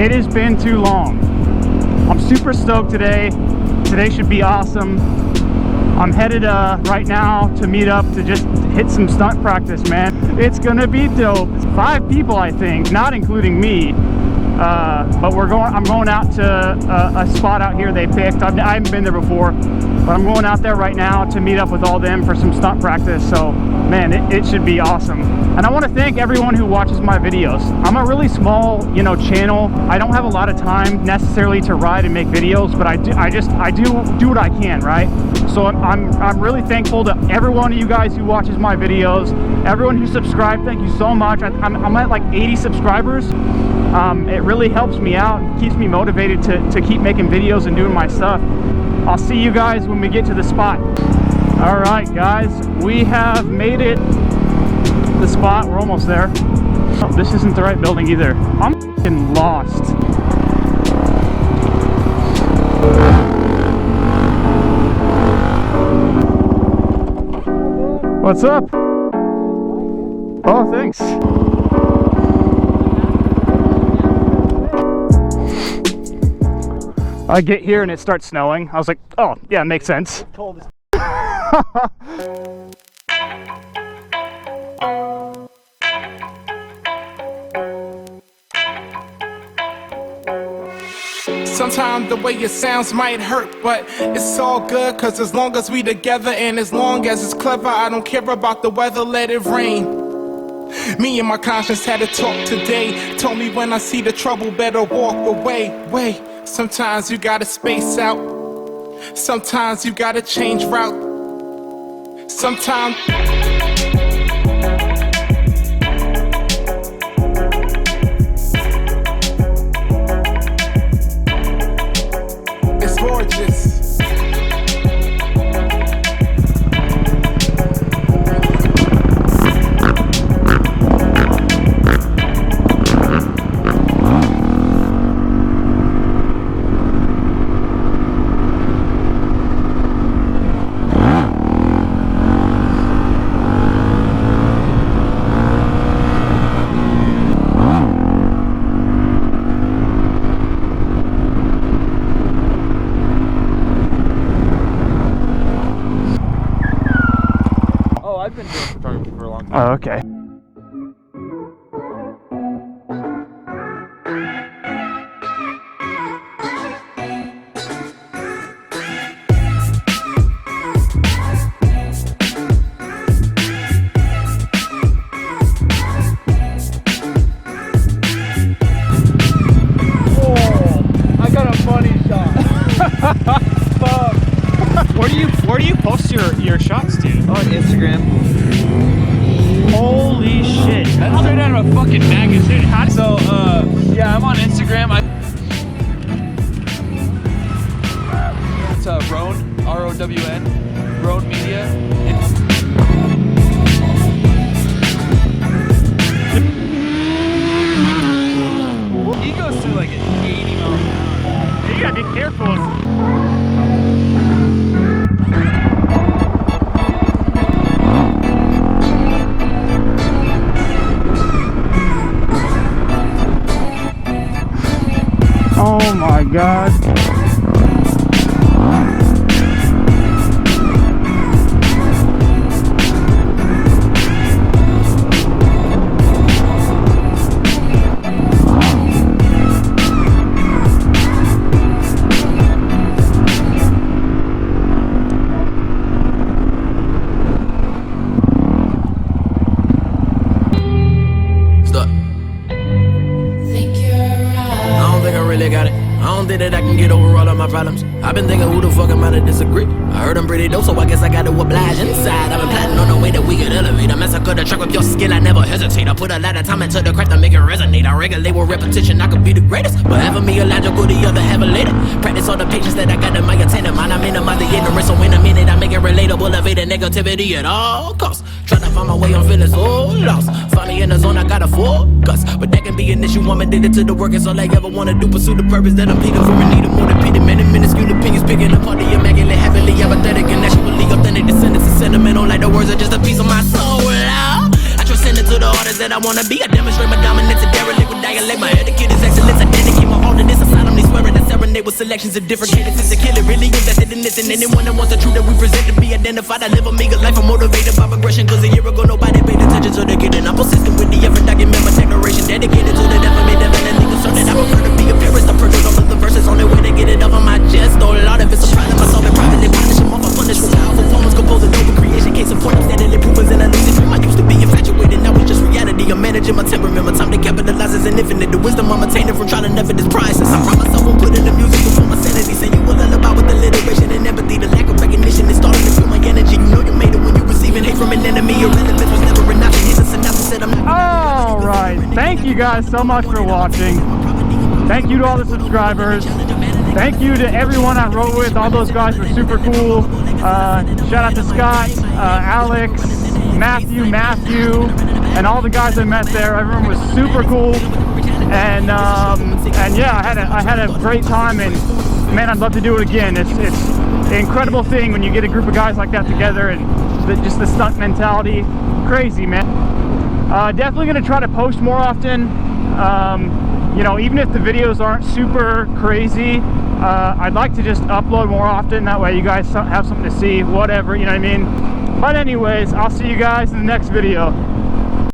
It has been too long. I'm super stoked today. Today should be awesome. I'm headed right now to meet up to just hit some stunt practice, man. It's gonna be dope. It's 5 people, I think, not including me. But I'm going out to a spot out here they picked. I haven't been there before, but I'm going out there right now to meet up with all them for some stunt practice. So, man, it should be awesome. And I want to thank everyone who watches my videos. I'm a really small, channel. I don't have a lot of time necessarily to ride and make videos, but I do what I can, right? So I'm really thankful to every one of you guys who watches my videos, everyone who subscribed. Thank you so much. I'm at like 80 subscribers. It really helps me out and keeps me motivated to keep making videos and doing my stuff. I'll see you guys when we get to the spot. All right, guys, we have made it to the spot. We're almost there. Oh, this isn't the right building either. I'm f***ing lost. What's up? Oh, thanks. I get here and it starts snowing. I was like, oh, yeah, makes sense. Sometimes the way it sounds might hurt, but it's all good, cause as long as we together and as long as it's clever, I don't care about the weather, let it rain. Me and my conscience had a talk today. Told me when I see the trouble, better walk away. Sometimes you gotta space out. Sometimes you gotta change route. Sometimes it's gorgeous. I've been doing photography for a long time. Oh, okay. I got a funny shot. Fuck. Where do you post your shots to? On Instagram. Holy shit. That's straight out of a fucking magazine. So, yeah, I'm on Instagram. It's Roan, R-O-W-N, Roan Media. He goes through like 80 miles an hour. You gotta be careful. Oh my God. That I can get over all of my problems. I've been thinking, who the fuck am I to disagree? I heard I'm pretty dope, so I guess I got to oblige inside. I've been plotting on the way that we could elevate. I massacre the track with your skill, I never hesitate. I put a lot of time into the craft to make it resonate. I regulate with repetition, I could be the greatest, but half of me illogical, the other half elated. Practice all the patience that I got in my attendant mind. I minimize the ignorance, so in a minute I make it relatable. Evade the negativity at all costs. Trying to find my way, I'm feeling so lost. Find me in the zone, I gotta focus. But that can be an issue, I'm addicted to the work. It's all I ever wanna do, pursue the purpose that I'm pleading for. And need a motivated, many minuscule opinions, picking up all the immaculate, heavily apathetic, and naturally authentic descendants and sentimental, like the words are just a piece of my soul. I transcend it to the artist that I wanna be. I demonstrate my dominance and derelict with dialect. My etiquette is excellence, I dedicate my dominate with selections of different cadences. The killer really invested in this, and anyone that wants the truth that we present to be identified. I live a meager life, I'm motivated by progression, cause a year ago nobody paid attention to the kid, and I'm persistent with the effort. Document my declaration, dedicated to the death of me, definitely concerned that I prefer to be a purist. I purchase all of the verses on the way to get it off on my chest. Oh Lord, if it's a problem, I solve it privately, punish them off, I punish with powerful poems, composing over creation, case in point, I'm standing improvements in a lucid dream. I used to be infatuated, now it's just reality. I'm managing my temperament, my time to capitalize is infinite. The wisdom I'm attaining from trying to never this priceless. I pride myself on putting the music before my sanity. Say you will lullaby with alliteration and empathy. The lack of recognition is starting to feel my energy. You know you made it when you receiving hate from an enemy. Your relevance was never an option. He's a synopsis, said I'm not. All right, thank you guys so much for watching. Thank you to all the subscribers. Thank you to everyone I rode with. All those guys were super cool. Shout out to Scott, Alex, Matthew, and all the guys I met there. Everyone was super cool. And yeah, I had a great time, and man, I'd love to do it again. It's an incredible thing when you get a group of guys like that together, and just the stunt mentality, crazy, man. Definitely gonna try to post more often. You know, even if the videos aren't super crazy, I'd like to just upload more often. That way you guys have something to see, whatever, you know what I mean? But anyways, I'll see you guys in the next video.